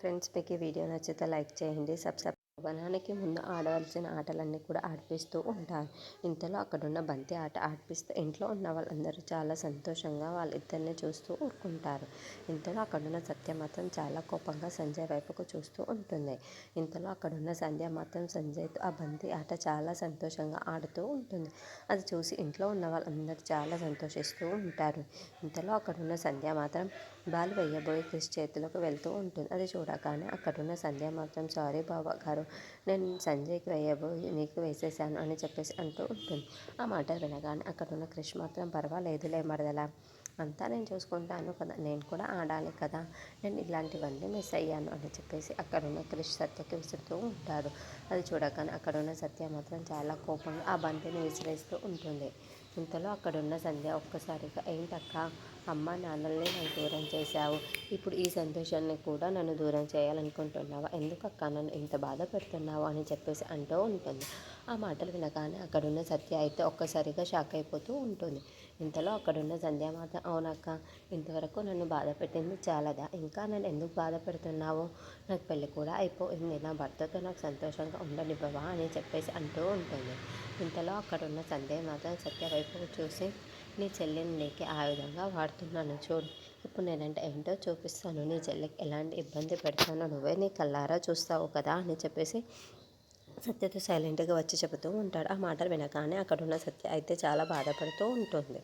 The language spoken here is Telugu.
ఫ్రెండ్స్, మీకు ఈ వీడియో నచ్చితే లైక్ చేయండి. శోభనానికి ముందు ఆడవలసిన ఆటలన్నీ కూడా ఆడిపిస్తూ ఉంటారు. ఇంతలో అక్కడున్న బంతి ఆట ఆడిపిస్తే ఇంట్లో ఉన్న వాళ్ళందరూ చాలా సంతోషంగా వాళ్ళిద్దరిని చూస్తూ ఊరుకుంటారు. ఇంతలో అక్కడున్న సత్య మాత్రం చాలా కోపంగా సంజయ్ వైపుకు చూస్తూ ఉంటుంది. ఇంతలో అక్కడున్న సంధ్య మాత్రం సంజయ్తో ఆ బంతి ఆట చాలా సంతోషంగా ఆడుతూ ఉంటుంది. అది చూసి ఇంట్లో ఉన్న వాళ్ళందరూ చాలా సంతోషిస్తూ ఉంటారు. ఇంతలో అక్కడున్న సంధ్య మాత్రం బాల్ వేయబోయి క్రిష్ చేతిలోకి వెళ్తూ ఉంటుంది. అది చూడగానే అక్కడున్న సంధ్య మాత్రం సారీ బావ గారు, నేను సంజయ్కి వేయబోయి నీకు వేసేసాను అని చెప్పేసి అంటూ ఉంటుంది. ఆ మాట వినగానే అక్కడున్న క్రిష్ మాత్రం పర్వాలేదులే మరదలా, అంతా నేను చూసుకుంటాను కదా, నేను కూడా ఆడాలి కదా, నేను ఇలాంటివన్నీ మిస్ అయ్యాను అని చెప్పేసి అక్కడున్న క్రిష్ సత్యకి విసురుతూ ఉంటాడు. అది చూడగానే అక్కడున్న సత్య మాత్రం చాలా కోపంగా ఆ బంతిని విసిరేస్తూ ఉంటుంది. ఇంతలో అక్కడున్న సంధ్య ఒక్కసారిగా, ఏంటక్క, అమ్మ నాన్నల్ని నాకు దూరం చేశావు, ఇప్పుడు ఈ సంతోషాన్ని కూడా నన్ను దూరం చేయాలనుకుంటున్నావా, ఎందుకక్క నన్ను ఇంత బాధ పెడుతున్నావు అని చెప్పేసి అంటూ ఉంటుంది. ఆ మాటలు వినగానే అక్కడున్న సత్య అయితే ఒక్కసారిగా షాక్ అయిపోతూ ఉంటుంది. ఇంతలో అక్కడున్న సంధ్య మాత్రం, అవునక్క, ఇంతవరకు నన్ను బాధ పెట్టింది చాలదా, ఇంకా నన్ను ఎందుకు బాధ పెడుతున్నావు, నాకు పెళ్ళి కూడా అయిపోయింది, నా భర్తతో నాకు సంతోషంగా ఉండనివ్వవా అని చెప్పేసి అంటూ ఉంటుంది. ఇంతలో అక్కడున్న సంధ్య మాత్రం సత్య వైపుకు చూసి, నీ చెల్లిని నీకే ఆ విధంగా వాడుతున్నాను చూడు, ఇప్పుడు నేనంటే ఏంటో చూపిస్తాను, నీ చెల్లికి ఎలాంటి ఇబ్బంది పెడతానో నువ్వే నీ కళ్ళారా చూస్తావు కదా అని చెప్పేసి సత్యతో సైలెంట్గా వచ్చి చెబుతూ ఉంటాడు. ఆ మాటలు వినగానే అక్కడున్న సత్య అయితే చాలా బాధపడుతూ ఉంటుంది.